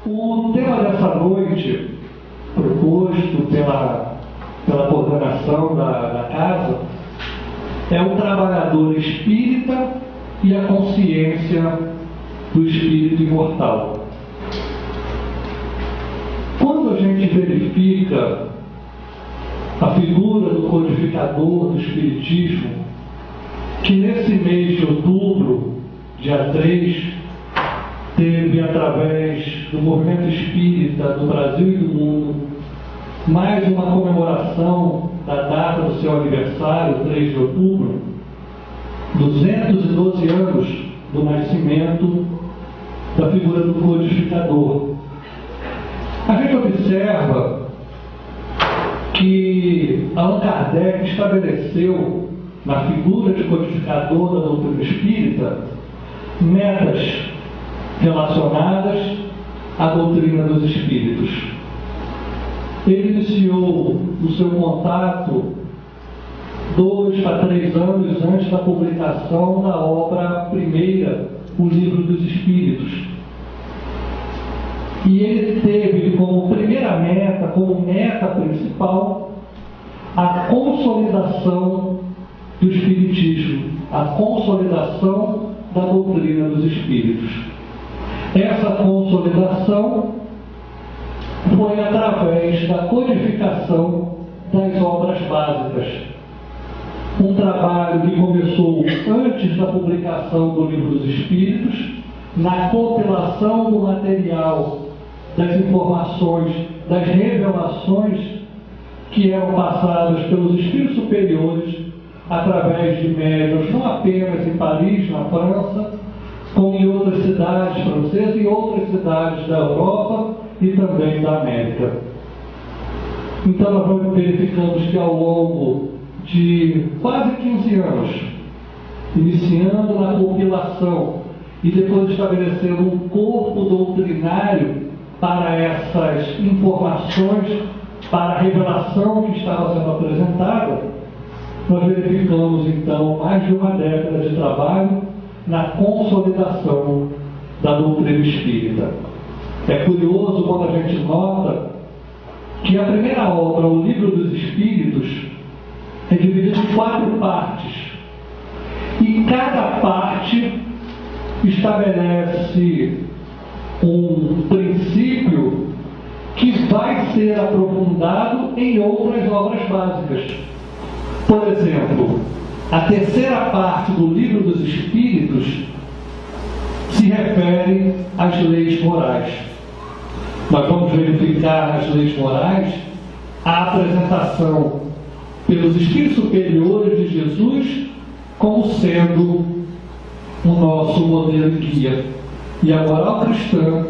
O tema dessa noite, proposto pela coordenação da casa, é o trabalhador espírita e a consciência do espírito imortal. Quando a gente verifica a figura do codificador do espiritismo, que nesse mês de outubro, dia 3, teve, através do movimento espírita do Brasil e do mundo, mais uma comemoração da data do seu aniversário, 3 de outubro, 212 anos do nascimento da figura do codificador. A gente observa que Allan Kardec estabeleceu na figura de codificador da doutrina espírita metas relacionadas à doutrina dos espíritos. Ele iniciou o seu contato 2 a 3 anos antes da publicação da obra primeira, o Livro dos Espíritos. E ele teve como primeira meta, como meta principal, a consolidação do Espiritismo, a consolidação da doutrina dos Espíritos. Essa consolidação foi através da codificação das obras básicas. Um trabalho que começou antes da publicação do Livro dos Espíritos, na compilação do material, das informações, das revelações que eram passadas pelos espíritos superiores através de médiuns, não apenas em Paris, na França, como em outras cidades francesas e outras cidades da Europa e também da América. Então nós verificamos que ao longo de quase 15 anos, iniciando na compilação e depois estabelecendo um corpo doutrinário para essas informações, para a revelação que estava sendo apresentada, nós verificamos então mais de uma década de trabalho na consolidação da doutrina espírita. É curioso quando a gente nota que a primeira obra, o Livro dos Espíritos, é dividido em 4 partes. E cada parte estabelece um princípio que vai ser aprofundado em outras obras básicas. Por exemplo, a terceira parte do Livro dos Espíritos se refere às leis morais. Nós vamos verificar nas leis morais a apresentação pelos Espíritos Superiores de Jesus como sendo o nosso modelo guia, e a moral cristã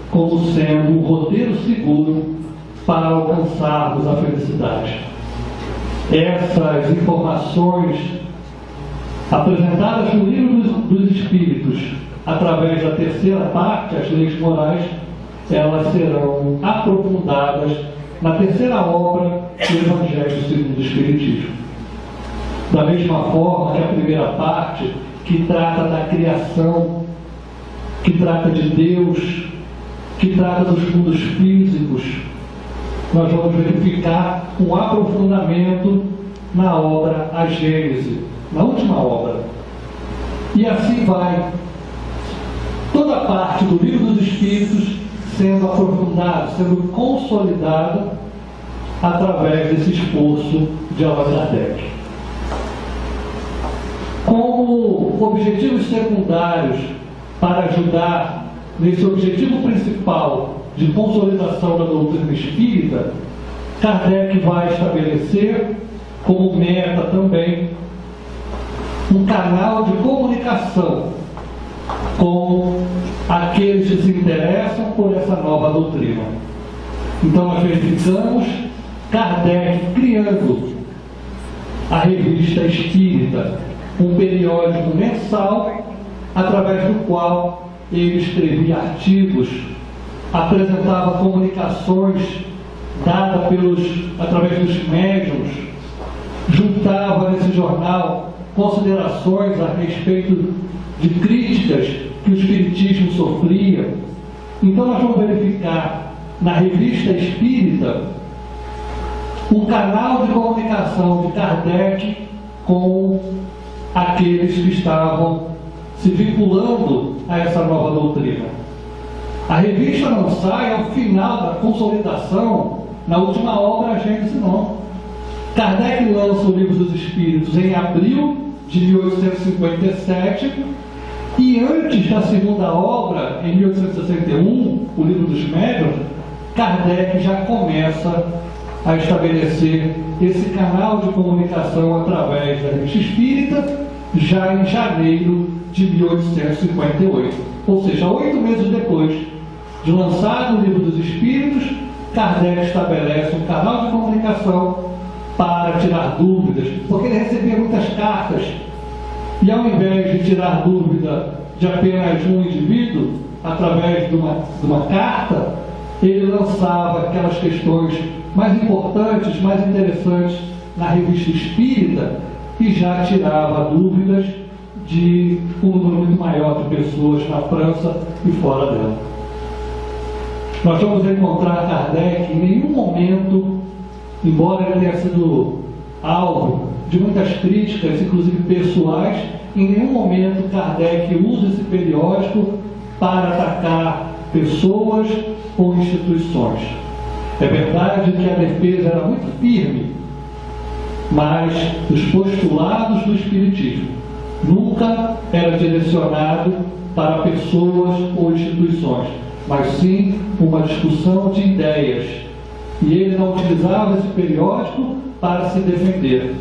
como sendo um roteiro seguro para alcançarmos a felicidade. Essas informações apresentadas no Livro dos Espíritos, através da terceira parte, as leis morais, elas serão aprofundadas na terceira obra do Evangelho segundo o Espiritismo. Da mesma forma que a primeira parte, que trata da criação, que trata de Deus, que trata dos mundos físicos, nós vamos verificar um aprofundamento na obra A Gênese, na última obra. E assim vai toda a parte do Livro dos Espíritos sendo aprofundada, sendo consolidada através desse esforço de Allan Kardec. Como objetivos secundários para ajudar nesse objetivo principal de consolidação da doutrina espírita, Kardec vai estabelecer como meta também um canal de comunicação com aqueles que se interessam por essa nova doutrina. Então nós verificamos Kardec criando a Revista Espírita, um periódico mensal através do qual ele escrevia artigos, apresentava comunicações dadas através dos médiuns, juntava nesse jornal considerações a respeito de críticas que o Espiritismo sofria, Então nós vamos verificar na Revista Espírita o canal de comunicação de Kardec com aqueles que estavam se vinculando a essa nova doutrina. A revista não sai ao final da consolidação, na última obra, a Gênese não. Kardec lança o Livro dos Espíritos em abril de 1857, e antes da segunda obra, em 1861, o Livro dos Médiuns, Kardec já começa a estabelecer esse canal de comunicação através da Revista Espírita, já em janeiro de 1858. Ou seja, 8 meses depois de lançado o Livro dos Espíritos, Kardec estabelece um canal de comunicação para tirar dúvidas, porque ele recebia muitas cartas, e ao invés de tirar dúvida de apenas um indivíduo, através de uma carta, ele lançava aquelas questões mais importantes, mais interessantes na Revista Espírita, e já tirava dúvidas de um número muito maior de pessoas na França e fora dela. Nós vamos encontrar Kardec em nenhum momento, embora ele tenha sido alvo de muitas críticas, inclusive pessoais, em nenhum momento Kardec usa esse periódico para atacar pessoas ou instituições. É verdade que a defesa era muito firme, mas os postulados do Espiritismo nunca era direcionado para pessoas ou instituições, mas sim uma discussão de ideias. E ele não utilizava esse periódico para se defender.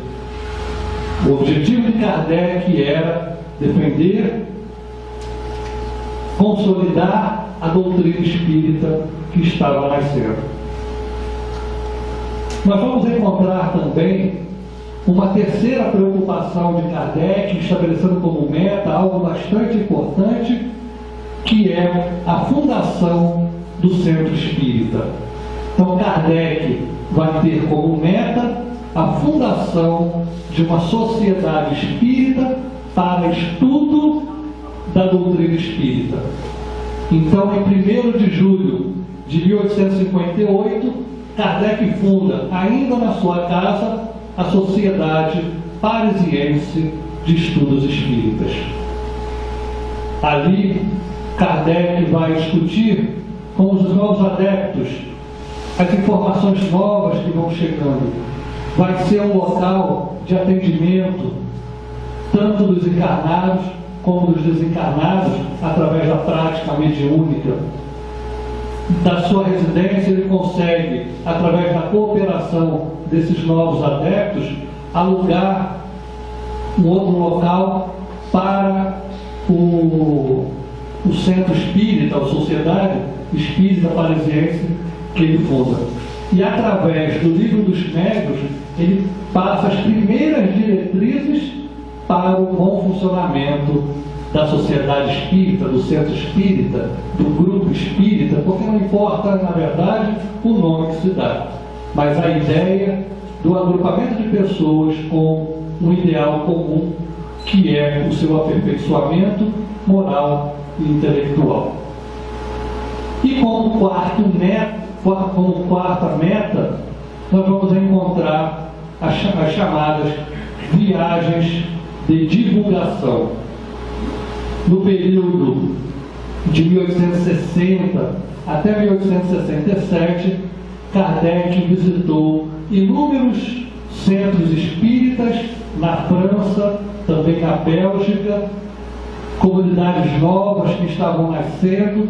O objetivo de Kardec era defender, consolidar a doutrina espírita que estava nascendo. Nós vamos encontrar também uma terceira preocupação de Kardec, estabelecendo como meta algo bastante importante, que é a fundação do Centro Espírita. Então Kardec vai ter como meta a fundação de uma sociedade espírita para estudo da doutrina espírita. Então, em 1º de julho de 1858, Kardec funda, ainda na sua casa, a Sociedade Parisiense de Estudos Espíritas. Ali, Kardec vai discutir com os novos adeptos as informações novas que vão chegando. Vai ser um local de atendimento tanto dos encarnados como dos desencarnados, através da prática mediúnica. Da sua residência, ele consegue, através da cooperação desses novos adeptos, alugar um outro local para o Centro Espírita, a Sociedade Espírita Parisiense que ele funda. E através do Livro dos Médiuns, ele passa as primeiras diretrizes para o bom funcionamento da sociedade espírita, do centro espírita, do grupo espírita, porque não importa, na verdade, o nome que se dá, mas a ideia do agrupamento de pessoas com um ideal comum, que é o seu aperfeiçoamento moral e intelectual. E como quarta meta, nós vamos encontrar as chamadas viagens de divulgação. No período de 1860 até 1867, Kardec visitou inúmeros centros espíritas na França, também na Bélgica, comunidades novas que estavam nascendo,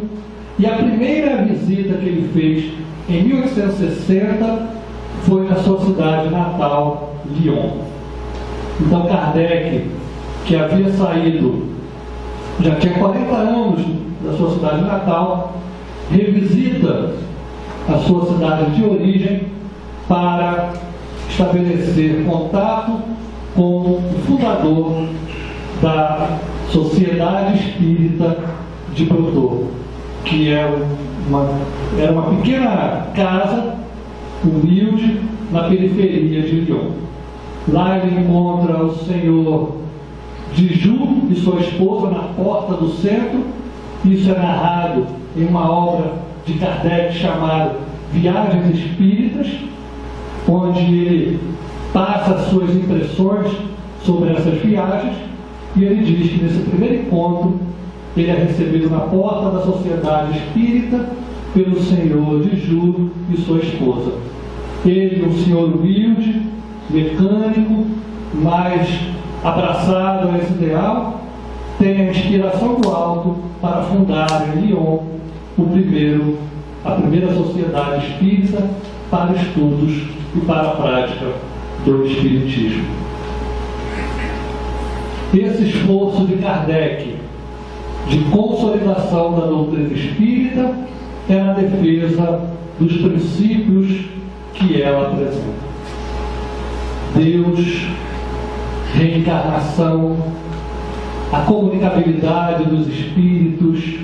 e a primeira visita que ele fez em 1860 foi na sua cidade natal, Lyon. Então Kardec, que havia saído, já tinha 40 anos da sua cidade natal, revisita a sua cidade de origem para estabelecer contato com o fundador da Sociedade Espírita de Brotteaux, que era uma pequena casa humilde na periferia de Lyon. Lá ele encontra o senhor Diju e sua esposa na porta do centro. Isso é narrado em uma obra de Kardec chamada Viagens Espíritas, onde ele passa as suas impressões sobre essas viagens, e ele diz que nesse primeiro encontro ele é recebido na porta da Sociedade Espírita pelo senhor de Ju e sua esposa. Ele, um senhor humilde, mecânico, mas abraçado a esse ideal, tem a inspiração do alto para fundar em Lyon a primeira sociedade espírita para estudos e para a prática do Espiritismo. Esse esforço de Kardec de consolidação da doutrina espírita é a defesa dos princípios que ela apresenta. Deus, reencarnação, a comunicabilidade dos espíritos,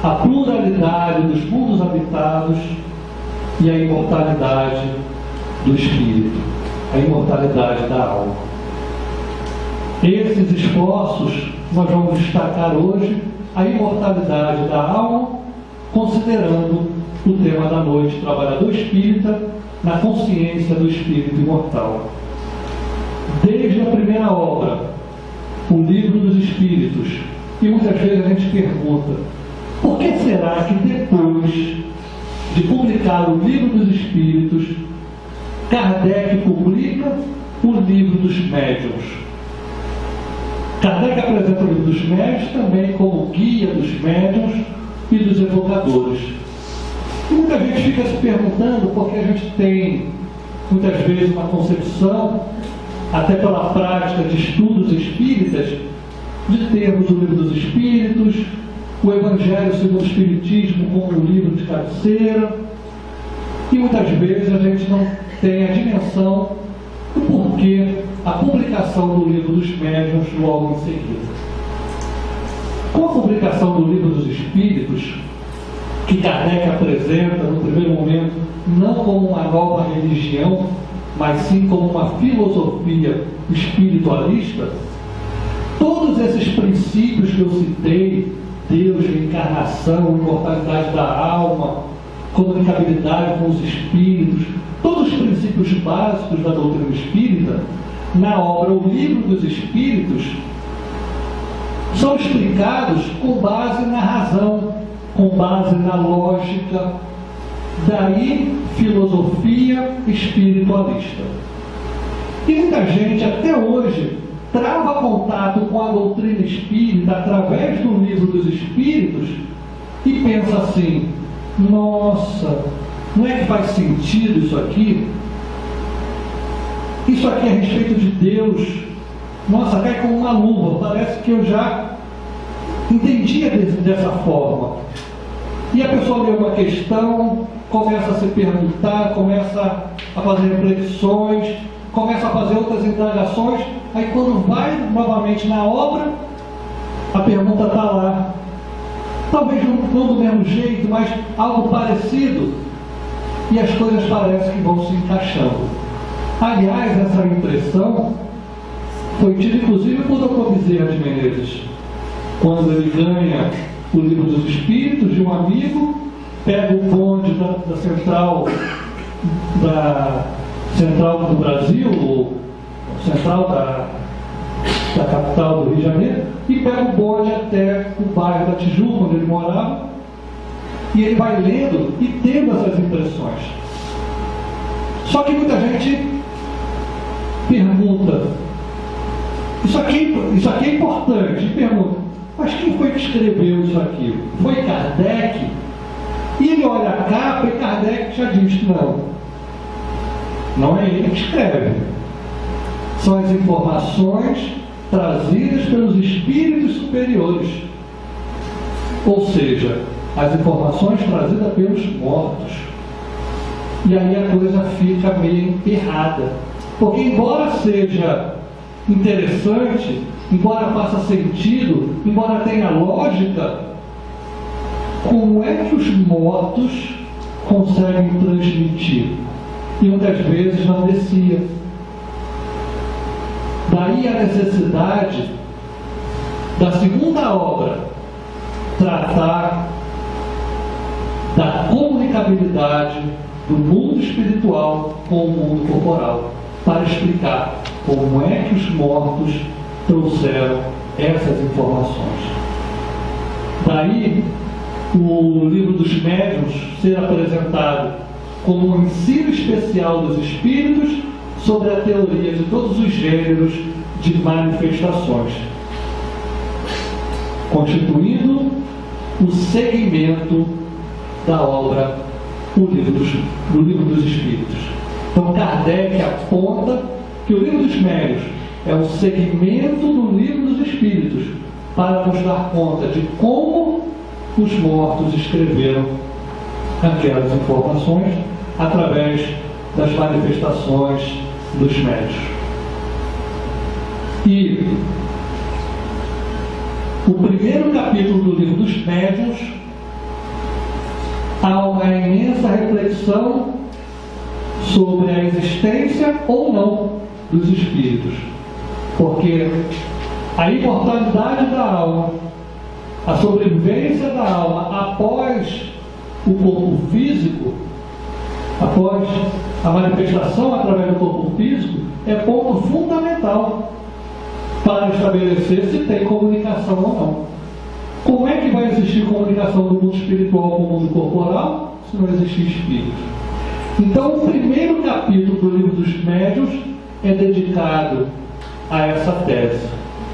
a pluralidade dos mundos habitados e a imortalidade do espírito, a imortalidade da alma. Esses esforços nós vamos destacar hoje a imortalidade da alma, considerando o tema da noite, Trabalhador Espírita, na consciência do espírito imortal. Desde a primeira obra, o Livro dos Espíritos, e muitas vezes a gente pergunta, por que será que depois de publicar o Livro dos Espíritos, Kardec publica o Livro dos Médiuns? Kardec apresenta o Livro dos Médiuns também como guia dos médiuns e dos evocadores. E muita gente fica se perguntando, porque a gente tem muitas vezes uma concepção, até pela prática de estudos espíritas, de termos o Livro dos Espíritos, o Evangelho segundo o Espiritismo como um livro de cabeceira, e muitas vezes a gente não tem a dimensão do porquê a publicação do Livro dos Médiuns logo em seguida. Com a publicação do Livro dos Espíritos, que Kardec apresenta no primeiro momento não como uma nova religião, mas sim como uma filosofia espiritualista, todos esses princípios que eu citei, Deus, reencarnação, imortalidade da alma, comunicabilidade com os espíritos, todos os princípios básicos da doutrina espírita, na obra O Livro dos Espíritos, são explicados com base na razão, com base na lógica, daí filosofia espiritualista. E muita gente até hoje trava contato com a doutrina espírita através do Livro dos Espíritos e pensa assim, nossa, não é que faz sentido isso aqui? Isso aqui é a respeito de Deus. Nossa, cai como uma luva, parece que eu já entendia dessa forma. E a pessoa lê uma questão, começa a se perguntar, começa a fazer reflexões, começa a fazer outras indagações, aí quando vai novamente na obra, a pergunta está lá. Talvez não do mesmo jeito, mas algo parecido, e as coisas parecem que vão se encaixando. Aliás, essa impressão foi tida inclusive por Dr. Bezerra de Menezes, quando ele ganha o Livro dos Espíritos de um amigo, pega o bonde da central do Brasil, central da capital do Rio de Janeiro, e pega o bonde até o bairro da Tijuca, onde ele morava, e ele vai lendo e tendo essas impressões. Só que muita gente pergunta, isso aqui é importante, e pergunta, mas quem foi que escreveu isso aqui? Foi Kardec? E ele olha a capa e Kardec já diz, não é ele que escreve. São as informações trazidas pelos espíritos superiores. Ou seja, as informações trazidas pelos mortos. E aí a coisa fica meio emperrada. Porque embora seja interessante, embora faça sentido, embora tenha lógica, como é que os mortos conseguem transmitir? E muitas vezes não descia. Daí a necessidade da segunda obra tratar da comunicabilidade do mundo espiritual com o mundo corporal, para explicar como é que os mortos trouxeram essas informações. Daí, o livro dos médiuns ser apresentado como um ensino especial dos espíritos sobre a teoria de todos os gêneros de manifestações, constituindo o segmento da obra do livro dos Espíritos. Então Kardec aponta que o livro dos médiuns é o segmento do livro dos Espíritos para nos dar conta de como os mortos escreveram aquelas informações através das manifestações dos médiuns. E o primeiro capítulo do livro dos médiuns há uma imensa reflexão sobre a existência ou não dos espíritos, porque a imortalidade da alma, a sobrevivência da alma após o corpo físico, após a manifestação através do corpo físico, é ponto fundamental para estabelecer se tem comunicação ou não. Como é que vai existir comunicação do mundo espiritual com o mundo corporal se não existir espírito? Então, o primeiro capítulo do livro dos médiuns é dedicado a essa tese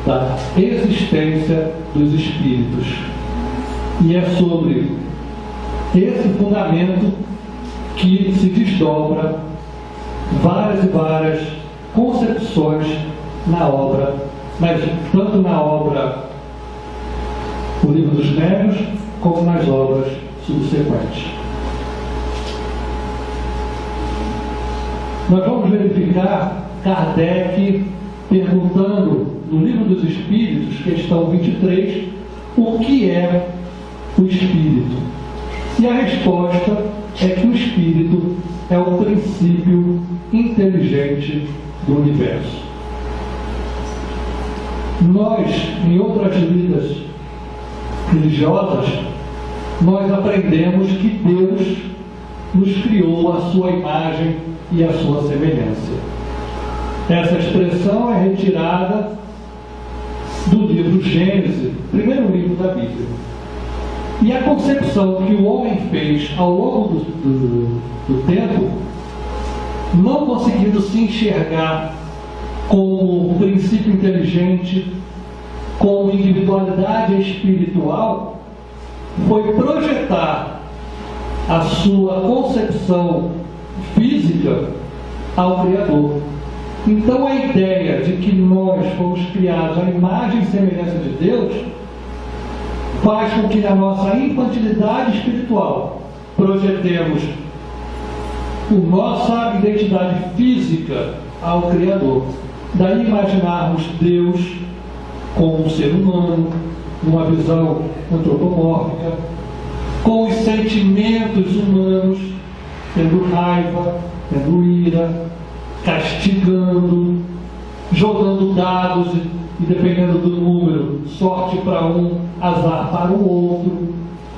da existência dos espíritos. E é sobre esse fundamento que se desdobra várias e várias concepções na obra, mas tanto na obra O Livro dos Médiuns, como nas obras subsequentes. Nós vamos verificar Kardec perguntando no Livro dos Espíritos, questão 23, o que é o Espírito? E a resposta é que o Espírito é o princípio inteligente do universo. Nós, em outras vidas religiosas, nós aprendemos que Deus nos criou a sua imagem e a sua semelhança. Essa expressão é retirada do livro Gênesis, primeiro livro da Bíblia. E a concepção que o homem fez ao longo do tempo, não conseguindo se enxergar como princípio inteligente, como individualidade espiritual, foi projetar a sua concepção física ao Criador. Então a ideia de que nós fomos criados à imagem e semelhança de Deus faz com que na nossa infantilidade espiritual projetemos a nossa identidade física ao Criador. Daí imaginarmos Deus como um ser humano, numa visão antropomórfica, com os sentimentos humanos, tendo raiva, tendo ira, castigando, jogando dados e dependendo do número, sorte para um, azar para o outro,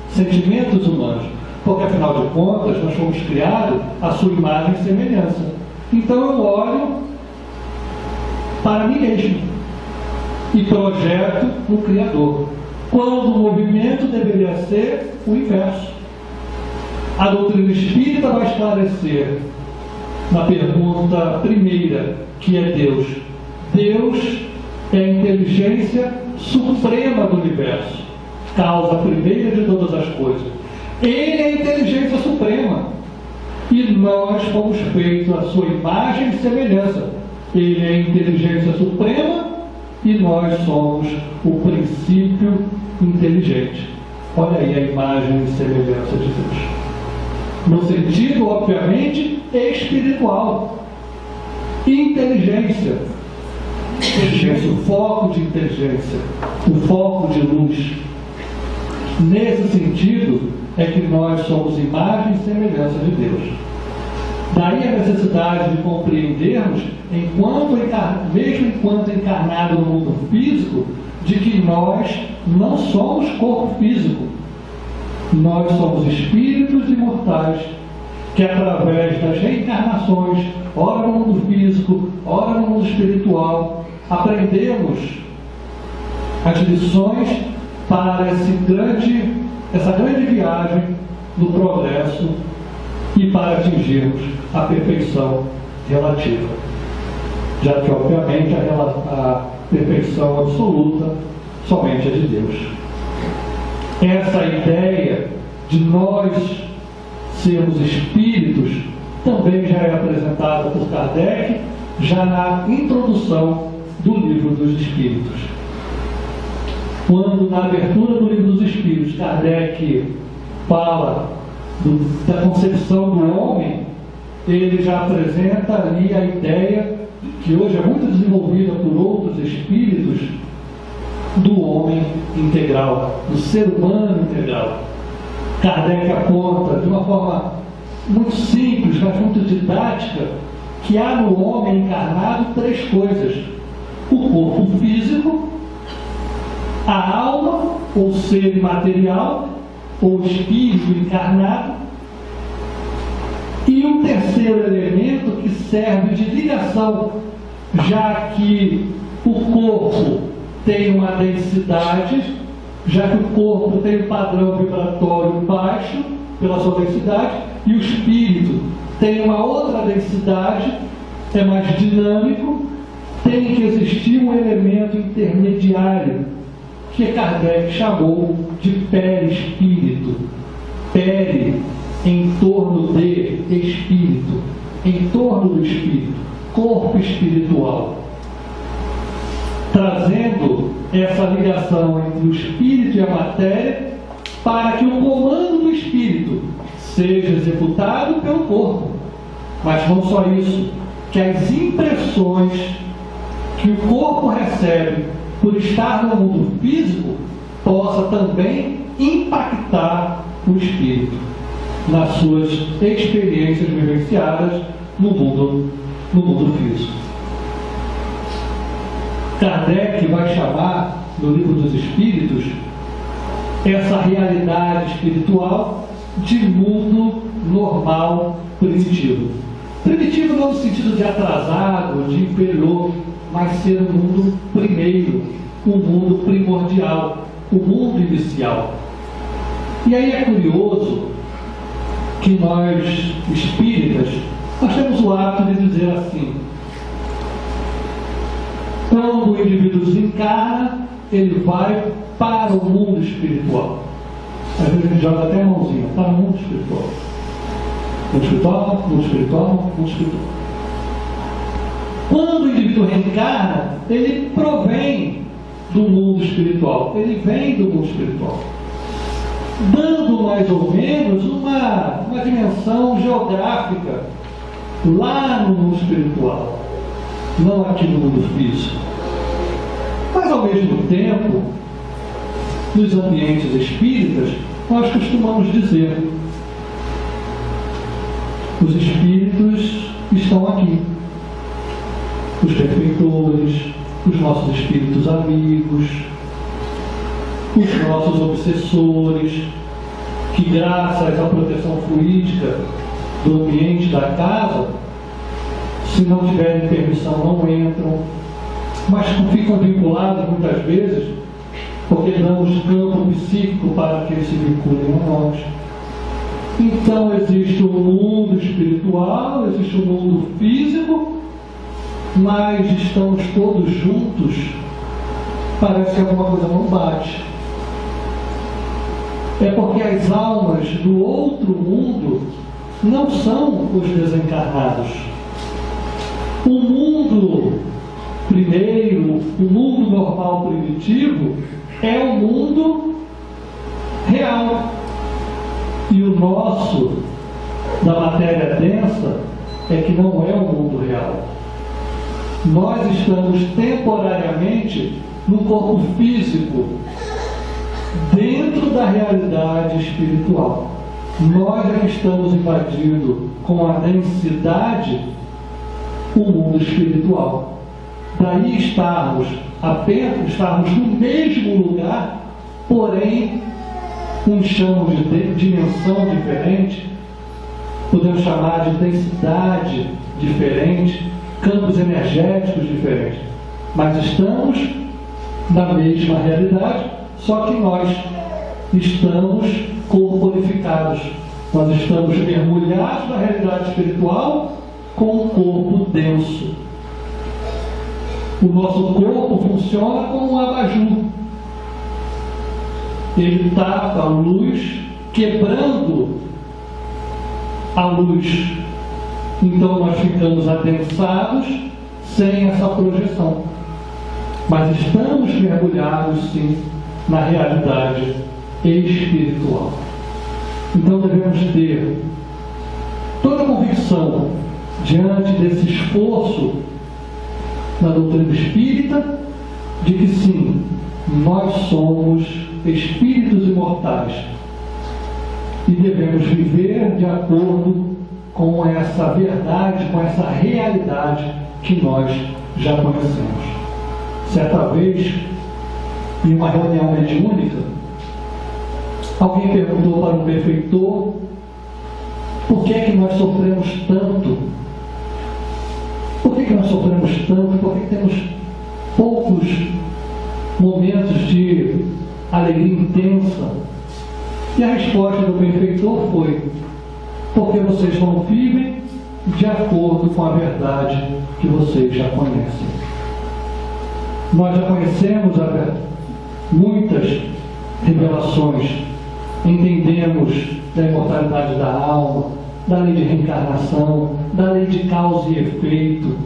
sentimentos humanos, porque afinal de contas nós fomos criados à sua imagem e semelhança. Então eu olho para mim mesmo e projeto no Criador, quando o movimento deveria ser o inverso. A doutrina espírita vai esclarecer na pergunta primeira, que é Deus. Deus é a inteligência suprema do universo, causa primeira de todas as coisas. Ele é a inteligência suprema e nós fomos feitos à sua imagem e semelhança. Ele é a inteligência suprema e nós somos o princípio inteligente. Olha aí a imagem e semelhança de Deus. No sentido, obviamente, espiritual. Inteligência. Inteligência, o foco de inteligência, o foco de luz. Nesse sentido, é que nós somos imagem e semelhança de Deus. Daí a necessidade de compreendermos, mesmo enquanto encarnado no mundo físico, de que nós não somos corpo físico. Nós somos espíritos imortais que, através das reencarnações, ora no mundo físico, ora no mundo espiritual, aprendemos as lições para essa grande viagem do progresso e para atingirmos a perfeição relativa. Já que, obviamente, a perfeição absoluta somente é de Deus. Essa ideia de nós sermos espíritos também já é apresentada por Kardec, já na introdução do Livro dos Espíritos. Quando, na abertura do Livro dos Espíritos, Kardec fala da concepção do homem, ele já apresenta ali a ideia, que hoje é muito desenvolvida por outros espíritos, do homem integral, do ser humano integral. Kardec aponta de uma forma muito simples, mas muito didática, que há no homem encarnado 3 coisas: o corpo físico, a alma, ou ser imaterial, ou espírito encarnado, e um terceiro elemento que serve de ligação, já que o corpo tem uma densidade, já que o corpo tem um padrão vibratório baixo pela sua densidade, e o espírito tem uma outra densidade, é mais dinâmico, tem que existir um elemento intermediário, que Kardec chamou de perispírito. Peri, em torno de espírito, em torno do espírito, corpo espiritual. Trazendo essa ligação entre o espírito e a matéria, para que o comando do espírito seja executado pelo corpo. Mas não só isso, que as impressões que o corpo recebe por estar no mundo físico possa também impactar o espírito nas suas experiências vivenciadas no mundo físico. Kardec vai chamar, no Livro dos Espíritos, essa realidade espiritual de mundo normal primitivo. Primitivo não no sentido de atrasado, de inferior, mas ser um mundo primeiro, um mundo primordial, o mundo inicial. E aí é curioso que nós, espíritas, nós temos o hábito de dizer assim: quando o indivíduo desencarna, ele vai para o mundo espiritual. Às vezes a gente joga até a mãozinha, para o mundo espiritual. Mundo espiritual, mundo espiritual, mundo espiritual. Quando o indivíduo reencarna, ele provém do mundo espiritual, ele vem do mundo espiritual, dando mais ou menos uma dimensão geográfica lá no mundo espiritual, não aqui no mundo físico. Mas ao mesmo tempo, nos ambientes espíritas, nós costumamos dizer: os espíritos estão aqui, os benfeitores, os nossos espíritos amigos, os nossos obsessores, que graças à proteção fluídica do ambiente da casa, se não tiverem permissão não entram, mas ficam vinculados muitas vezes, porque damos campo psíquico para que eles se vinculem a nós. Então existe o mundo espiritual, existe o mundo físico, mas estamos todos juntos, parece que alguma coisa não bate. É porque as almas do outro mundo não são os desencarnados. O mundo primeiro, o mundo normal primitivo, é o mundo real. E o nosso, da matéria densa, é que não é o mundo real. Nós estamos temporariamente no corpo físico, dentro da realidade espiritual. Nós é que estamos invadindo com a densidade o mundo espiritual. Daí estarmos no mesmo lugar, porém uns chamam de dimensão diferente, podemos chamar de densidade diferente, campos energéticos diferentes, mas estamos na mesma realidade, só que nós estamos corporificados, nós estamos mergulhados na realidade espiritual com um corpo denso. O nosso corpo funciona como um abajur. Ele tapa a luz, quebrando a luz. Então nós ficamos adensados sem essa projeção. Mas estamos mergulhados, sim, na realidade espiritual. Então devemos ter toda a convicção diante desse esforço na doutrina espírita, de que sim, nós somos espíritos imortais e devemos viver de acordo com essa verdade, com essa realidade que nós já conhecemos. Certa vez, em uma reunião mediúnica, alguém perguntou para um benfeitor por que é que nós sofremos tanto. Por que nós sofremos tanto? Por que temos poucos momentos de alegria intensa? E a resposta do benfeitor foi: porque vocês não vivem de acordo com a verdade que vocês já conhecem. Nós já conhecemos muitas revelações, entendemos da imortalidade da alma, da lei de reencarnação, da lei de causa e efeito,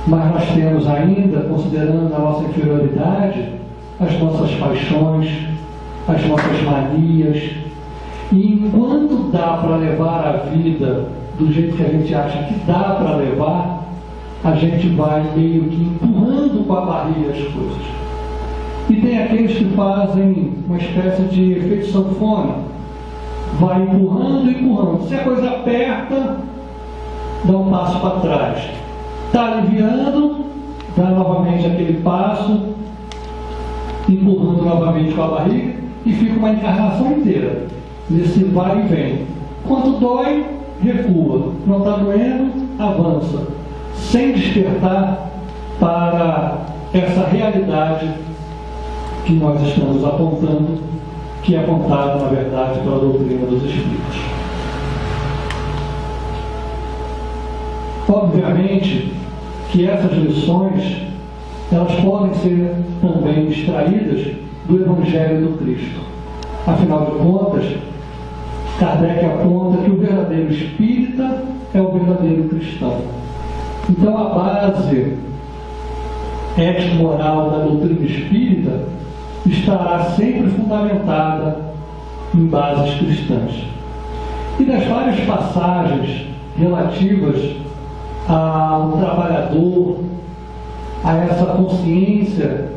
mas nós temos ainda, considerando a nossa inferioridade, as nossas paixões, as nossas manias, e enquanto dá para levar a vida do jeito que a gente acha que dá para levar, a gente vai meio que empurrando com a barriga as coisas. E tem aqueles que fazem uma espécie de efeito sanfona, vai empurrando, empurrando. Se a coisa aperta, dá um passo para trás. Está aliviando, dá novamente aquele passo, empurrando novamente com a barriga, e fica uma encarnação inteira nesse vai e vem. Quando dói, recua. Não está doendo, avança, sem despertar para essa realidade que nós estamos apontando, que é apontada, na verdade, pela doutrina dos Espíritos. Obviamente que essas lições, elas podem ser também extraídas do Evangelho do Cristo. Afinal de contas, Kardec aponta que o verdadeiro espírita é o verdadeiro cristão. Então, a base ético-moral da doutrina espírita estará sempre fundamentada em bases cristãs. E das várias passagens relativas ao trabalhador, a essa consciência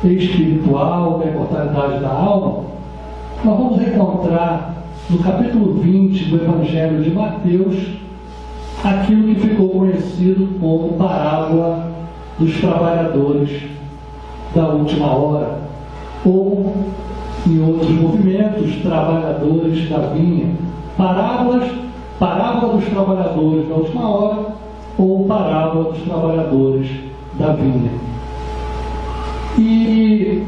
espiritual da imortalidade da alma, nós vamos encontrar no capítulo 20 do Evangelho de Mateus aquilo que ficou conhecido como parábola dos trabalhadores da última hora, ou, em outros movimentos, trabalhadores da vinha. Parábola dos trabalhadores da última hora, ou parábola dos trabalhadores da vinha. E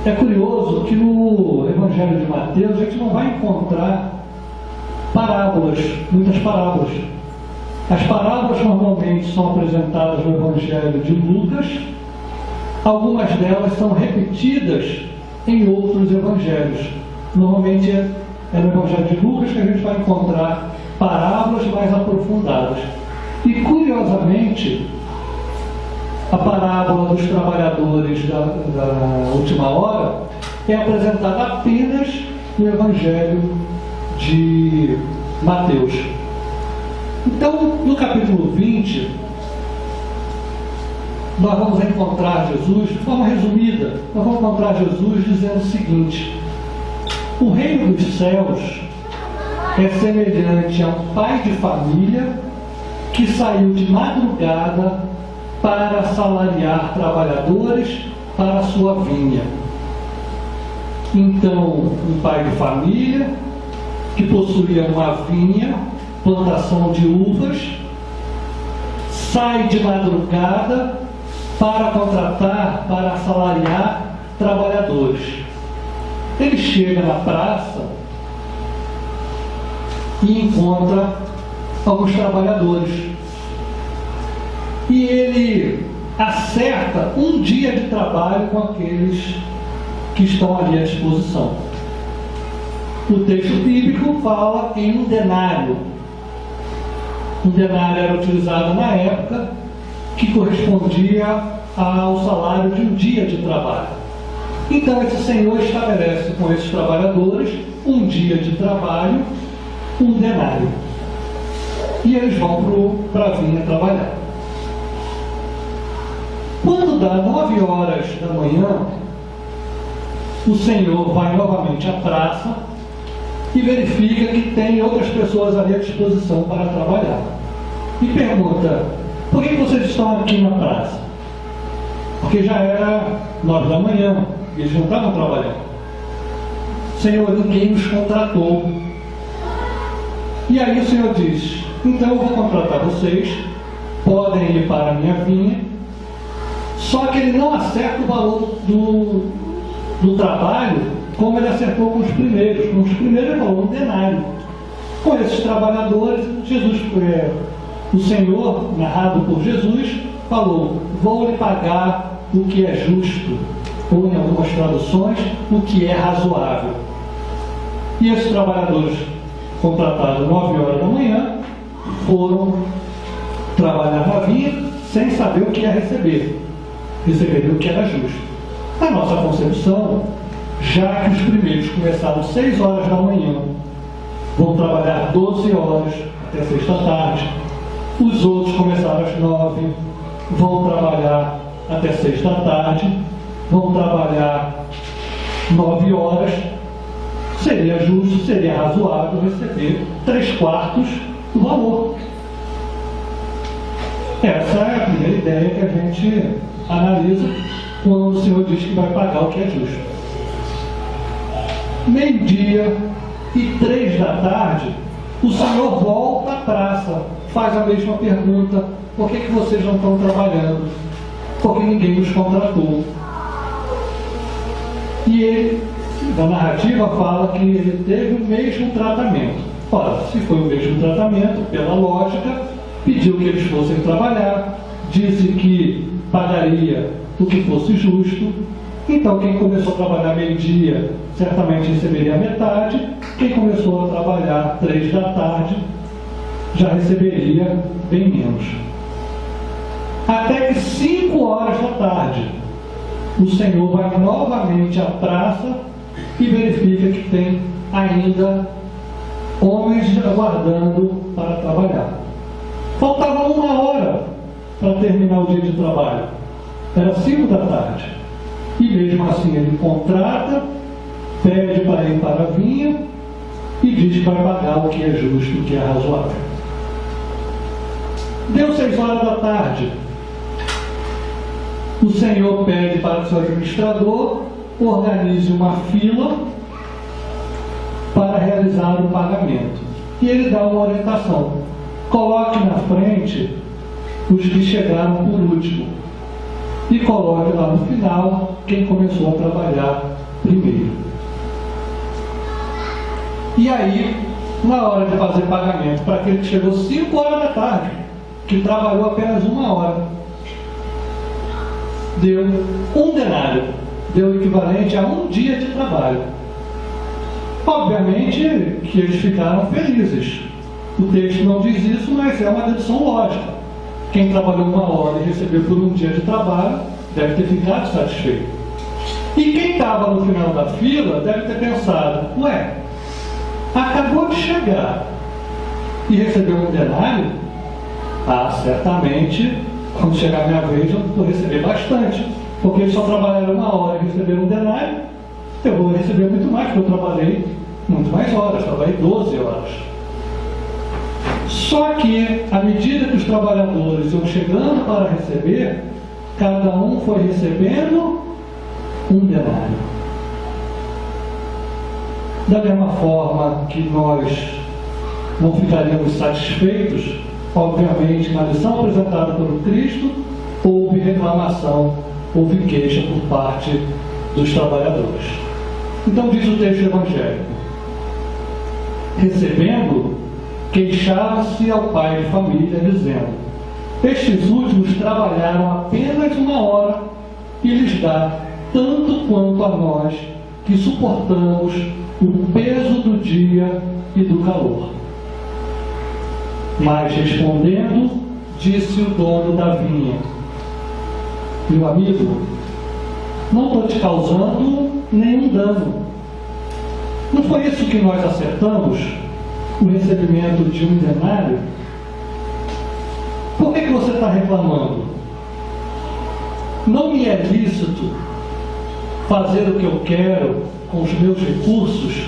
é curioso que no Evangelho de Mateus a gente não vai encontrar parábolas, muitas parábolas. As parábolas normalmente são apresentadas no Evangelho de Lucas, algumas delas são repetidas em outros evangelhos. Normalmente é no Evangelho de Lucas que a gente vai encontrar parábolas mais aprofundadas. E curiosamente, a parábola dos trabalhadores da última hora é apresentada apenas no Evangelho de Mateus. Então, no capítulo 20, nós vamos encontrar Jesus, de forma resumida, nós vamos encontrar Jesus dizendo o seguinte: o reino dos céus é semelhante a um pai de família que saiu de madrugada para assalariar trabalhadores para a sua vinha. Então, um pai de família, que possuía uma vinha, plantação de uvas, sai de madrugada para contratar, para assalariar trabalhadores. Ele chega na praça e encontra alguns trabalhadores. E ele acerta um dia de trabalho com aqueles que estão ali à disposição. O texto bíblico fala em um denário. Um denário era utilizado na época que correspondia ao salário de um dia de trabalho. Então esse senhor estabelece com esses trabalhadores um dia de trabalho, um denário. E eles vão para a vinha trabalhar. Quando dá 9 horas da manhã, o senhor vai novamente à praça e verifica que tem outras pessoas ali à disposição para trabalhar. E pergunta: por que vocês estão aqui na praça? Porque já era 9 da manhã e eles não estavam trabalhando. Senhor, ninguém nos contratou. E aí o Senhor diz: então eu vou contratar vocês, podem ir para a minha vinha. Só que ele não acerta o valor do trabalho como ele acertou com os primeiros. Com os primeiros ele falou um denário. Com esses trabalhadores, o Senhor, narrado por Jesus, falou: vou lhe pagar o que é justo, ou em algumas traduções, o que é razoável. E esses trabalhadores, contratados 9 horas da manhã, foram trabalhar na vinha sem saber o que ia receber. Receberam o que era justo. Na nossa concepção, já que os primeiros começaram 6 horas da manhã, vão trabalhar 12 horas até 6 da tarde, os outros começaram às 9, vão trabalhar até 6 da tarde, vão trabalhar 9 horas, seria justo, seria razoável receber 3/4 do valor. Essa é a primeira ideia que a gente analisa quando o Senhor diz que vai pagar o que é justo. 12:00 e 3 da tarde, o Senhor volta à praça, faz a mesma pergunta: por que vocês não estão trabalhando? Porque ninguém nos contratou. E ele, na narrativa, fala que ele teve o mesmo tratamento. Ora, se foi o mesmo tratamento, pela lógica, pediu que eles fossem trabalhar, disse que pagaria o que fosse justo. Então quem começou a trabalhar 12:00 certamente receberia a metade, quem começou a trabalhar 3 da tarde já receberia bem menos. Até que 5 horas da tarde, o Senhor vai novamente à praça e verifica que tem ainda homens aguardando para trabalhar. Faltava 1 hora para terminar o dia de trabalho. Era 5 da tarde. E mesmo assim ele contrata, pede para ir para a vinha e diz que vai pagar o que é justo, o que é razoável. Deu 6 horas da tarde. O Senhor pede para o seu administrador organize uma fila para realizar o pagamento. E ele dá uma orientação: coloque na frente os que chegaram por último e coloque lá no final quem começou a trabalhar primeiro. E aí, na hora de fazer pagamento para aquele que chegou 5 horas da tarde, que trabalhou apenas 1 hora, deu 1 denário, deu o equivalente a 1 dia de trabalho. Obviamente que eles ficaram felizes. O texto não diz isso, mas é uma dedução lógica. Quem trabalhou 1 hora e recebeu por 1 dia de trabalho deve ter ficado satisfeito. E quem estava no final da fila deve ter pensado: ué, acabou de chegar e recebeu 1 denário? Certamente, quando chegar a minha vez, eu vou receber bastante. Porque eles só trabalharam 1 hora e receberam 1 denário, eu vou receber muito mais, porque eu trabalhei muito mais horas, trabalhei 12 horas. Só que, à medida que os trabalhadores iam chegando para receber, cada um foi recebendo 1 denário. Da mesma forma que nós não ficaríamos satisfeitos, obviamente, na lição apresentada pelo Cristo, houve reclamação, houve queixa por parte dos trabalhadores. Então diz o texto evangélico: recebendo, queixaram-se ao pai de família, dizendo: estes últimos trabalharam apenas 1 hora e lhes dá tanto quanto a nós, que suportamos o peso do dia e do calor. Mas respondendo, disse o dono da vinha: meu amigo, não estou te causando nenhum dano. Não foi isso que nós acertamos? O recebimento de 1 denário? Por que você está reclamando? Não me é lícito fazer o que eu quero com os meus recursos?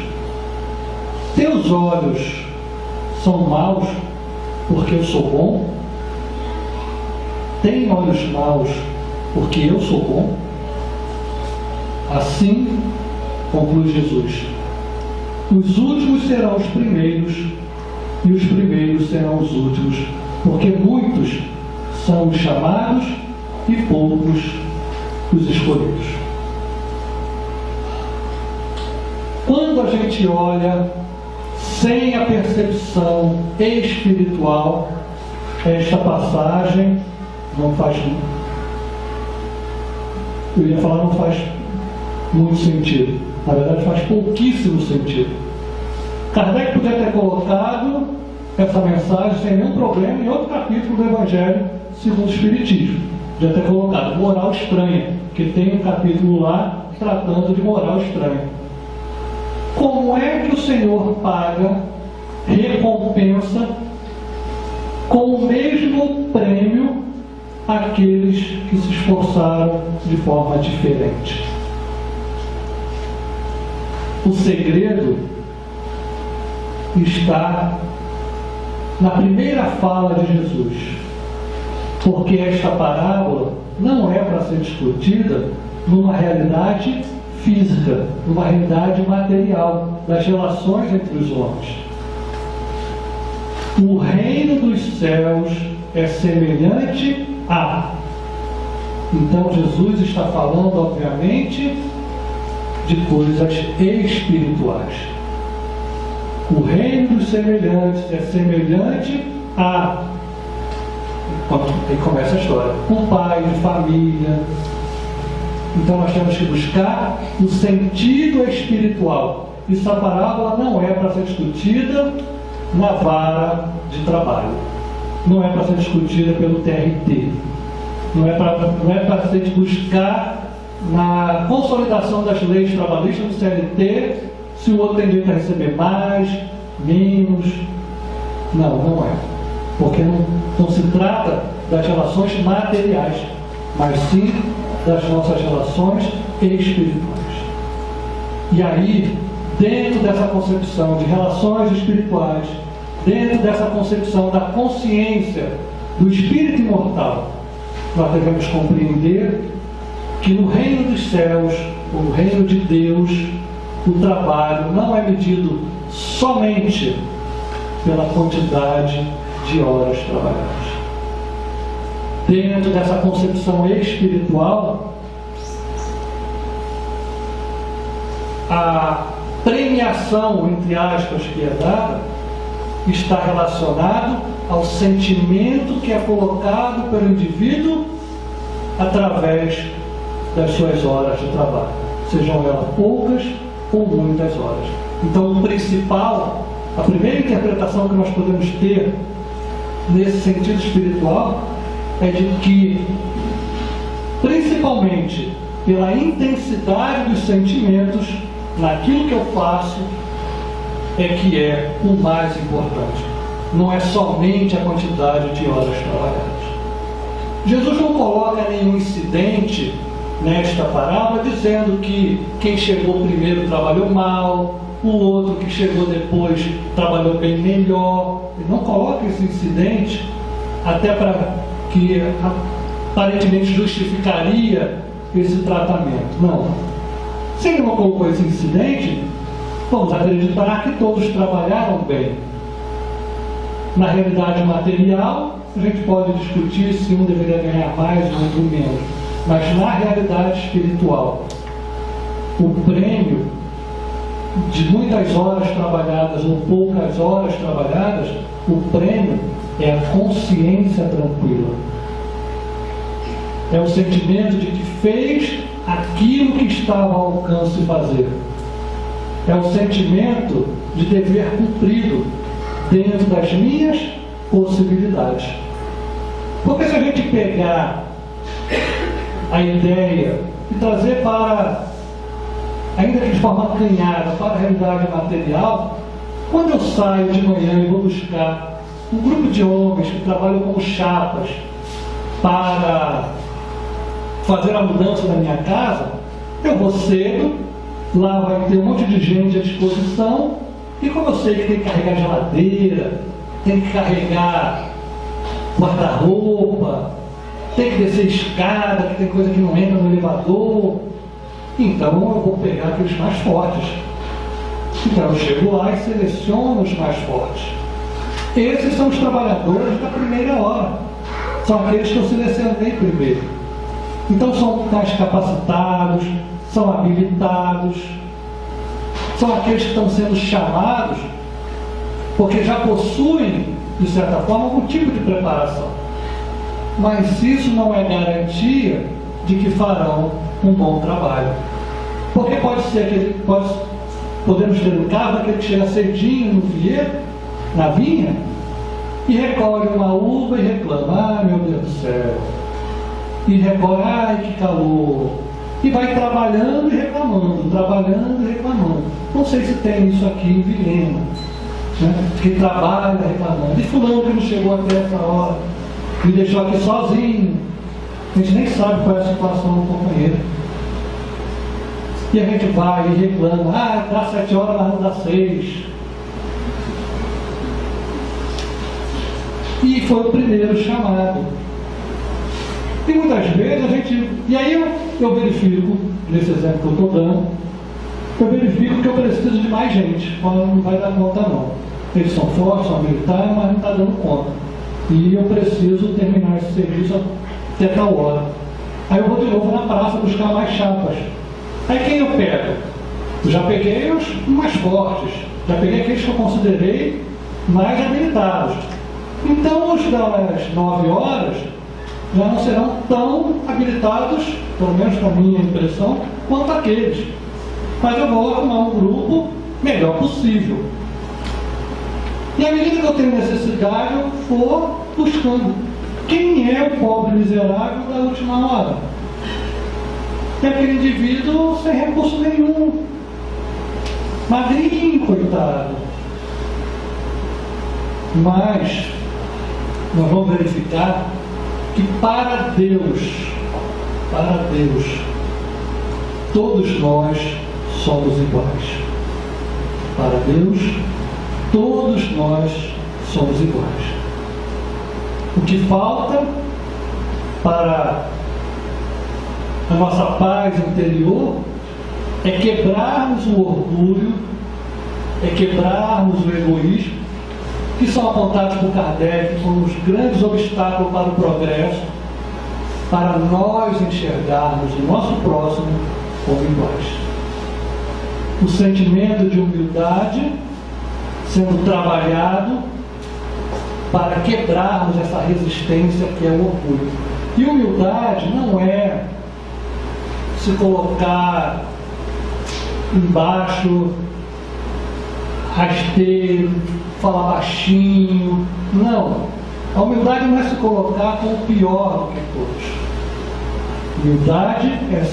Teus olhos são maus porque eu sou bom? Tem olhos maus porque eu sou bom? Assim, conclui Jesus, os últimos serão os primeiros e os primeiros serão os últimos, porque muitos são os chamados e poucos os escolhidos. Quando a gente olha sem a percepção espiritual, esta passagem não faz muito sentido. Na verdade, faz pouquíssimo sentido. Kardec podia ter colocado essa mensagem sem nenhum problema em outro capítulo do Evangelho segundo o Espiritismo. Podia ter colocado moral estranha, que tem um capítulo lá tratando de moral estranha. Como é que o Senhor paga, recompensa com o mesmo prêmio aqueles que se esforçaram de forma diferente? O segredo está na primeira fala de Jesus, porque esta parábola não é para ser discutida numa realidade física, numa realidade material, das relações entre os homens. O reino dos céus é semelhante a... Então Jesus está falando, obviamente, de coisas espirituais. O reino dos semelhantes é semelhante a... Aí começa a história. Um pai de família. Então nós temos que buscar o sentido espiritual. Essa parábola não é para ser discutida na vara de trabalho. Não é para ser discutida pelo TRT. Não é para ser buscar na consolidação das leis trabalhistas do CLT, se o outro tem direito a receber mais, menos. Não é. Porque não se trata das relações materiais, mas sim das nossas relações espirituais. E aí, dentro dessa concepção de relações espirituais, dentro dessa concepção da consciência do espírito imortal, nós devemos compreender que no reino dos céus, no reino de Deus, o trabalho não é medido somente pela quantidade de horas trabalhadas. Dentro dessa concepção espiritual, a premiação, entre aspas, que é dada, está relacionado ao sentimento que é colocado pelo indivíduo através das suas horas de trabalho, sejam elas poucas ou muitas horas. Então, o principal, a primeira interpretação que nós podemos ter nesse sentido espiritual é de que, principalmente pela intensidade dos sentimentos naquilo que eu faço, é que é o mais importante. Não é somente a quantidade de horas trabalhadas. Jesus não coloca nenhum incidente nesta parábola dizendo que quem chegou primeiro trabalhou mal, o outro que chegou depois trabalhou bem melhor. Ele não coloca esse incidente até para que aparentemente justificaria esse tratamento. Não. Se ele não colocou esse incidente, Vamos acreditar que todos trabalharam bem. Na realidade material, a gente pode discutir se um deveria ganhar mais ou outro menos, mas na realidade espiritual, o prêmio de muitas horas trabalhadas ou poucas horas trabalhadas, o prêmio é a consciência tranquila. É o sentimento de que fez aquilo que estava ao alcance de fazer. É o sentimento de dever cumprido dentro das minhas possibilidades. Porque se a gente pegar a ideia e trazer para, ainda que de forma acanhada, para a realidade material, quando eu saio de manhã e vou buscar um grupo de homens que trabalham como chapas para fazer a mudança da minha casa, eu vou cedo, lá vai ter um monte de gente à disposição, e como eu sei que tem que carregar geladeira, tem que carregar guarda-roupa, tem que descer escada, que tem coisa que não entra no elevador, então eu vou pegar aqueles mais fortes. Então eu chego lá e seleciono os mais fortes. Esses são os trabalhadores da primeira hora. São aqueles que eu selecionei primeiro. Então são mais capacitados, são habilitados, são aqueles que estão sendo chamados porque já possuem, de certa forma, algum tipo de preparação. Mas isso não é garantia de que farão um bom trabalho. Porque pode ser que podemos ter um caso daquele que chega cedinho no vinhedo, na vinha, e recolhe uma uva e reclama: meu Deus do céu. E recolhe: ai, que calor. E vai trabalhando e reclamando, trabalhando e reclamando. Não sei se tem isso aqui em Vilhena, né? Que trabalha reclamando. E fulano que não chegou até essa hora, me deixou aqui sozinho. A gente nem sabe qual é a situação do companheiro. E a gente vai e reclama: dá 7 horas, mas não dá 6. E foi o primeiro chamado. E muitas vezes a gente... E aí eu verifico, nesse exemplo que eu estou dando, eu verifico que eu preciso de mais gente. Não vai dar conta não. Eles são fortes, são militares, mas não está dando conta. E eu preciso terminar esse serviço até tal hora. Aí eu vou de novo na praça buscar mais chapas. Aí quem eu pego? Eu já peguei os mais fortes. Já peguei aqueles que eu considerei mais habilitados. Então os das 9 horas já não serão tão habilitados, pelo menos com a minha impressão, quanto aqueles. Mas eu vou arrumar um grupo melhor possível. E à medida que eu tenho necessidade, eu for buscando. Quem é o pobre miserável da última hora? É aquele indivíduo sem recurso nenhum. Magrinho, coitado. Mas nós vamos verificar que para Deus, todos nós somos iguais. Para Deus, todos nós somos iguais. O que falta para a nossa paz interior é quebrarmos o orgulho, é quebrarmos o egoísmo, que são apontados por Kardec como os grandes obstáculos para o progresso, para nós enxergarmos o nosso próximo como iguais. O sentimento de humildade sendo trabalhado para quebrarmos essa resistência que é o orgulho. E humildade não é se colocar embaixo, rasteiro, falar baixinho. Não. A humildade não é se colocar como pior do que todos. Humildade é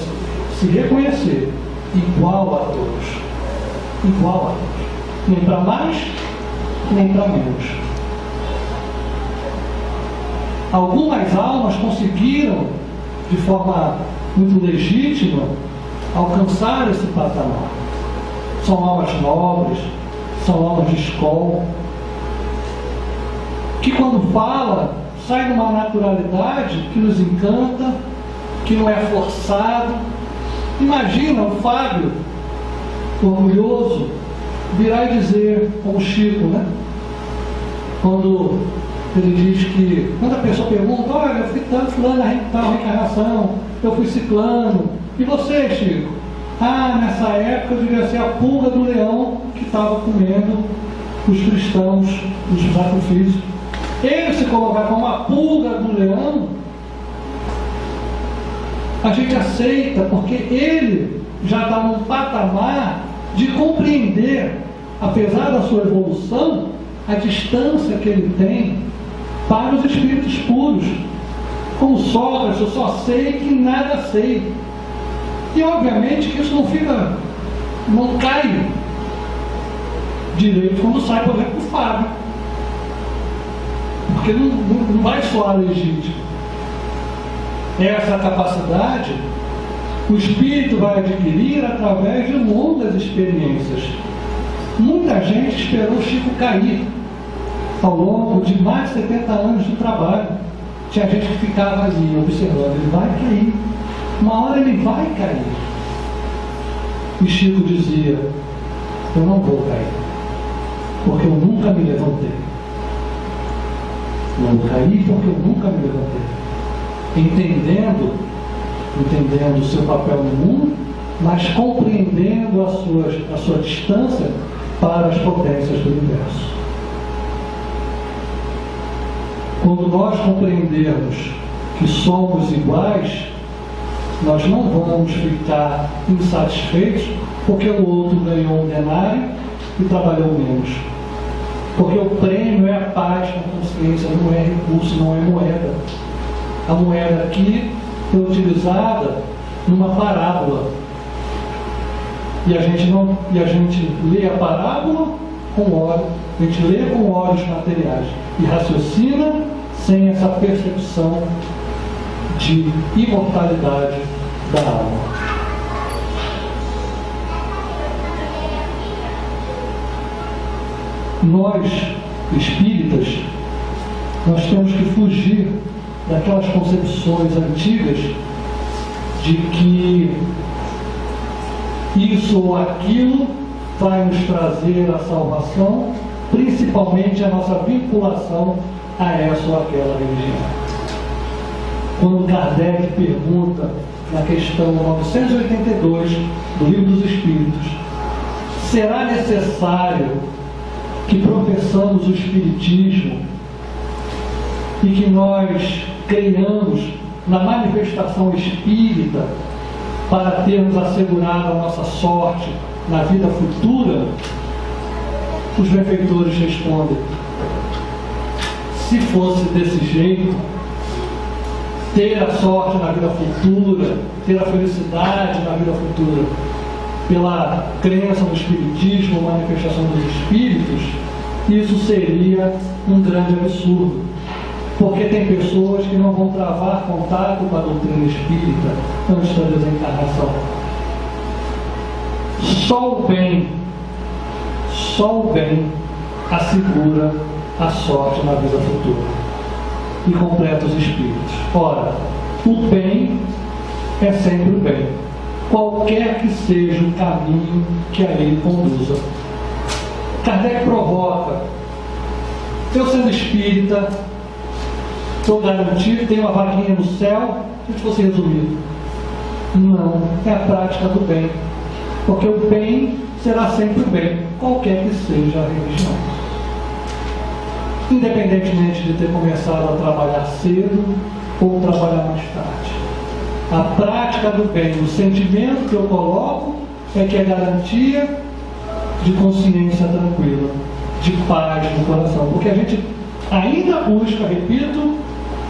se reconhecer igual a todos. Igual a todos. Nem para mais, nem para menos. Algumas almas conseguiram, de forma muito legítima, alcançar esse patamar. São almas nobres, são almas de escola, que quando fala, sai de uma naturalidade que nos encanta, que não é forçado. Imagina o Fábio, orgulhoso, virar e dizer, como Chico, né? Quando ele diz que, quando a pessoa pergunta, olha, eu fui tanto fulano na reencarnação, eu fui ciclano, e você, Chico? Ah, nessa época eu devia ser a pulga do leão que estava comendo os cristãos, os sacrifícios. Ele se colocar como a pulga do leão, a gente aceita, porque ele já está num patamar de compreender, apesar da sua evolução, a distância que ele tem para os espíritos puros. Como Sócrates, eu só sei que nada sei. E obviamente que isso não cai direito quando sai, por exemplo, o Fábio. Porque não vai soar legítimo. Essa capacidade o espírito vai adquirir através de longas experiências. Muita gente esperou o Chico cair ao longo de mais de 70 anos de trabalho. Tinha gente que ficava ali observando, ele vai cair. Uma hora ele vai cair. E Chico dizia, eu não vou cair, porque eu nunca me levantei. Não caí porque eu nunca me levantei. Entendendo o seu papel no mundo, mas compreendendo a sua distância para as potências do universo. Quando nós compreendermos que somos iguais, nós não vamos ficar insatisfeitos porque o outro ganhou um denário e trabalhou menos. Porque o prêmio é a paz na consciência, não é recurso, não é moeda. A moeda aqui é utilizada numa parábola. E a gente lê a parábola com olhos, a gente lê com olhos materiais e raciocina sem essa percepção de imortalidade da alma. Nós, espíritas, nós temos que fugir daquelas concepções antigas de que isso ou aquilo vai nos trazer a salvação, principalmente a nossa vinculação a essa ou aquela religião. Quando Kardec pergunta na questão 982 do Livro dos Espíritos, será necessário que professamos o Espiritismo e que nós creiamos na manifestação espírita para termos assegurado a nossa sorte na vida futura? Os benfeitores respondem, se fosse desse jeito, ter a sorte na vida futura, ter a felicidade na vida futura, pela crença no Espiritismo, manifestação dos Espíritos, isso seria um grande absurdo. Porque tem pessoas que não vão travar contato com a doutrina espírita antes da desencarnação. Só o bem assegura a sorte na vida futura e completa os espíritos. Ora, o bem é sempre o bem, qualquer que seja o caminho que a ele conduza. Kardec provoca, eu sendo espírita, estou garantido, tem uma vaguinha no céu, se fosse resumido. Não, é a prática do bem. Porque o bem será sempre o bem, qualquer que seja a religião. Independentemente de ter começado a trabalhar cedo ou trabalhar mais tarde. A prática do bem, o sentimento que eu coloco é que é garantia de consciência tranquila, de paz no coração. Porque a gente ainda busca, repito,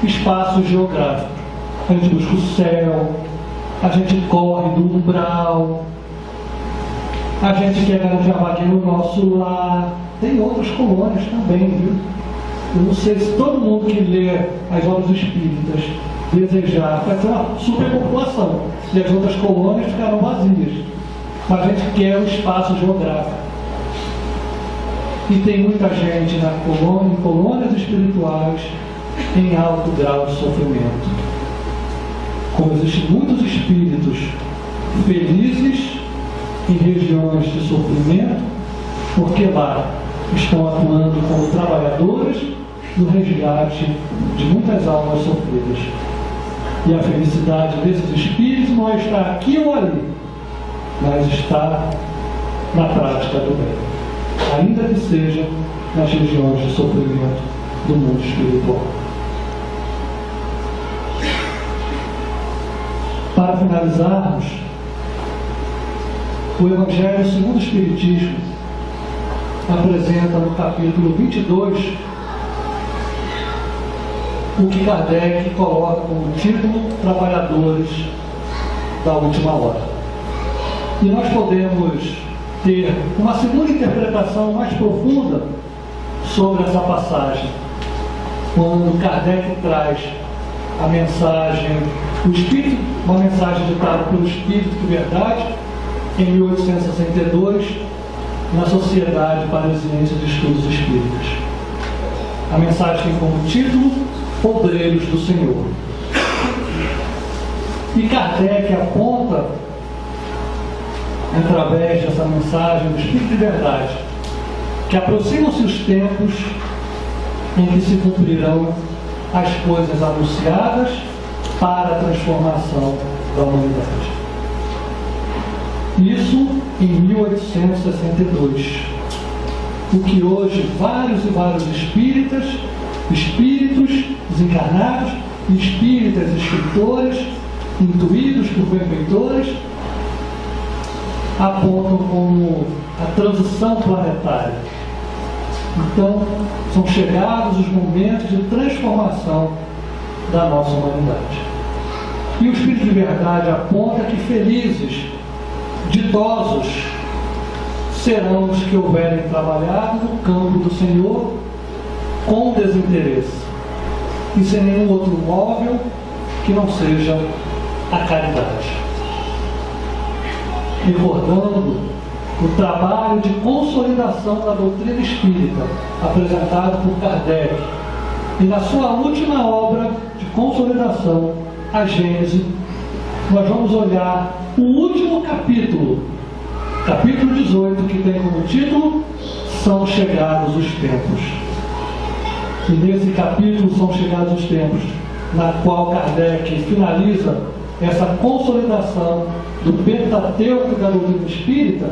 espaço geográfico. A gente busca o céu, a gente corre do umbral, a gente quer garantir a vaguinha no nosso lar. Tem outras colônias também, viu? Eu não sei se todo mundo que lê as obras espíritas desejar, vai ter uma superpopulação e as outras colônias ficarão vazias. Mas a gente quer o espaço geográfico. E tem muita gente em colônias espirituais em alto grau de sofrimento. Como existem muitos espíritos felizes em regiões de sofrimento, porque lá estão atuando como trabalhadores no resgate de muitas almas sofridas. E a felicidade desses espíritos não está aqui ou ali, mas está na prática do bem, ainda que seja nas regiões de sofrimento do mundo espiritual. Para finalizarmos, o Evangelho segundo o Espiritismo apresenta no capítulo 22 o que Kardec coloca como título Trabalhadores da Última Hora. E nós podemos ter uma segunda interpretação mais profunda sobre essa passagem, quando Kardec traz a mensagem, uma mensagem ditada pelo Espírito de Verdade, em 1862, na Sociedade Parisiense de Estudos Espíritas. A mensagem tem como título Obreiros do Senhor. E Kardec aponta, através dessa mensagem do Espírito de Verdade, que aproximam-se os tempos em que se cumprirão as coisas anunciadas para a transformação da humanidade. Isso em 1862. O que hoje vários e vários espíritos desencarnados, espíritas escritores, intuídos por benfeitores, apontam como a transição planetária. Então, são chegados os momentos de transformação da nossa humanidade. E o Espírito de Verdade aponta que felizes, ditosos, serão os que houverem trabalhado no campo do Senhor com desinteresse e sem nenhum outro móvel que não seja a caridade. Recordando o trabalho de consolidação da doutrina espírita apresentado por Kardec e na sua última obra de consolidação, a Gênese, nós vamos olhar o último capítulo 18, que tem como título São Chegados os Tempos. E nesse capítulo São Chegados os Tempos, na qual Kardec finaliza essa consolidação do Pentateuco da doutrina espírita,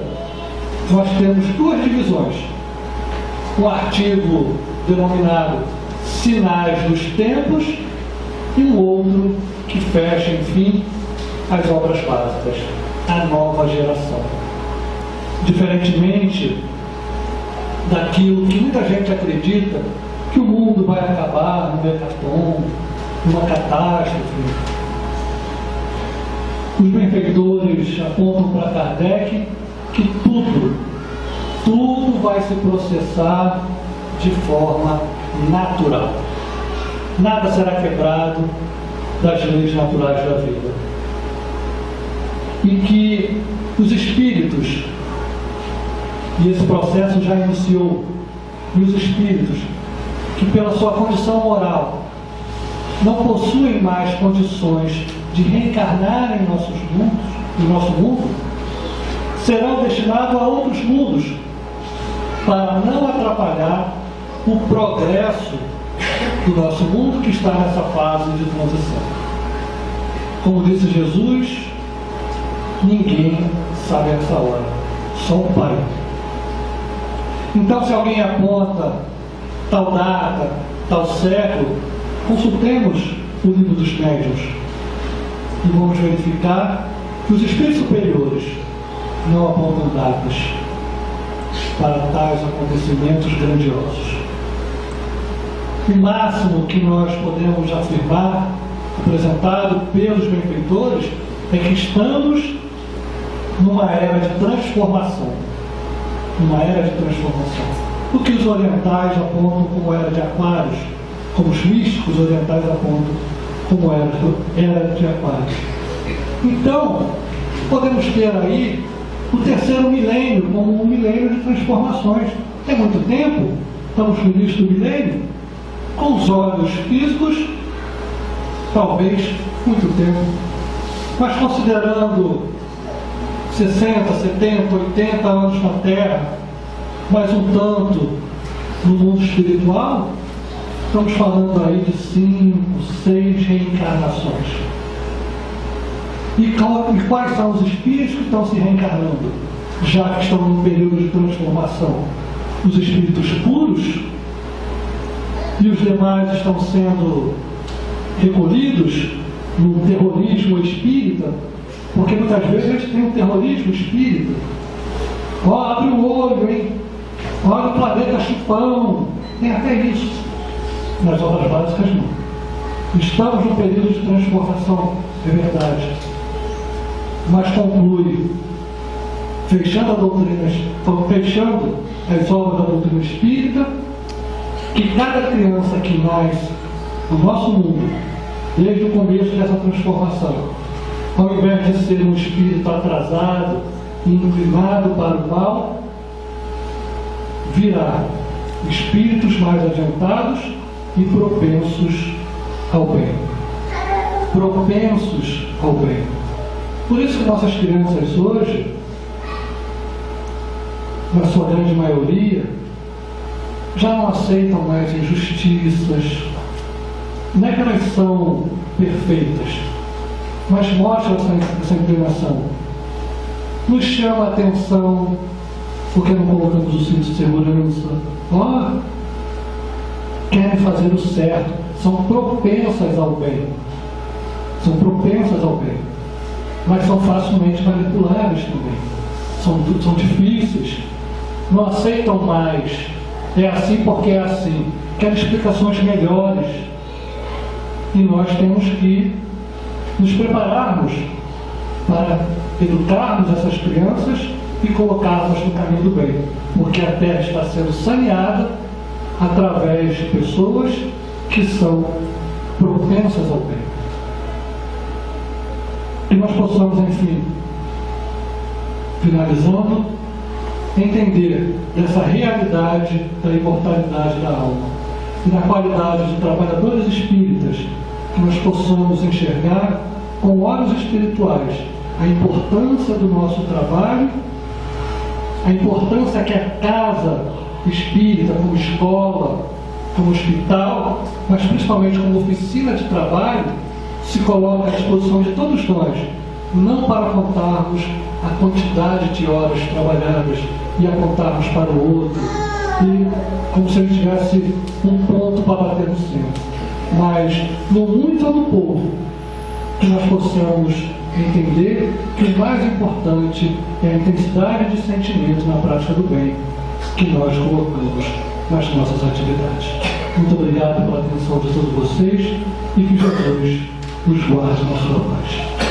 nós temos duas divisões. Um artigo denominado Sinais dos Tempos e um outro que fecha, enfim, as obras básicas, a nova geração. Diferentemente daquilo que muita gente acredita, que o mundo vai acabar num hecatombe, numa catástrofe, os benfeitores apontam para Kardec que tudo vai se processar de forma natural. Nada será quebrado das leis naturais da vida. E que os espíritos, e esse processo já iniciou, e os espíritos que pela sua condição moral não possuem mais condições de reencarnar em nosso mundo, serão destinados a outros mundos para não atrapalhar o progresso do nosso mundo que está nessa fase de transição. Como disse Jesus, ninguém sabe essa hora, só o Pai. Então, se alguém aponta tal data, tal século, consultemos o livro dos médiuns e vamos verificar que os espíritos superiores não apontam datas para tais acontecimentos grandiosos. O máximo que nós podemos afirmar, apresentado pelos benfeitores, é que estamos numa era de transformação. Uma era de transformação. O que os orientais apontam como era de Aquários, como os místicos orientais apontam como era de Aquários. Então, podemos ter aí o terceiro milênio como um milênio de transformações. É muito tempo, estamos no início do milênio, com os olhos físicos, talvez muito tempo, mas considerando 60, 70, 80 anos na Terra, mas um tanto no mundo espiritual, estamos falando aí de 5, 6 reencarnações. E quais são os espíritos que estão se reencarnando, já que estão num período de transformação? Os espíritos puros, e os demais estão sendo recolhidos no terrorismo espírita, porque muitas vezes a gente tem um terrorismo espírita. Ó, abre o olho, hein? Olha o planeta chupão. Tem até isso. Nas obras básicas não. Estamos num período de transformação, é verdade. Mas conclui, fechando as obras da doutrina espírita, que cada criança que nasce no nosso mundo, desde o começo dessa transformação, ao invés de ser um espírito atrasado e inclinado para o mal, virá espíritos mais adiantados e propensos ao bem. Propensos ao bem. Por isso que nossas crianças hoje, na sua grande maioria, já não aceitam mais injustiças. Não é que elas são perfeitas, mas mostram essa inclinação. Nos chama a atenção porque não colocamos o cinto de segurança. Querem fazer o certo, são propensas ao bem. São propensas ao bem, mas são facilmente manipuláveis também. São difíceis, não aceitam mais. É assim porque é assim. Querem explicações melhores. E nós temos que nos prepararmos para educarmos essas crianças e colocá-las no caminho do bem. Porque a terra está sendo saneada através de pessoas que são propensas ao bem. E nós possamos, enfim, finalizando, entender dessa realidade da imortalidade da alma e da qualidade de trabalhadores espíritas, que nós possamos enxergar com olhos espirituais a importância do nosso trabalho, a importância que a casa espírita, como escola, como hospital, mas principalmente como oficina de trabalho, se coloca à disposição de todos nós, não para contarmos a quantidade de horas trabalhadas e apontarmos para o outro, e como se ele tivesse um ponto para bater no centro, mas no muito ou no pouco, que nós possamos entender que o mais importante é a intensidade de sentimento na prática do bem que nós colocamos nas nossas atividades. Muito obrigado pela atenção de todos vocês e que Jesus nos guarde na sua paz.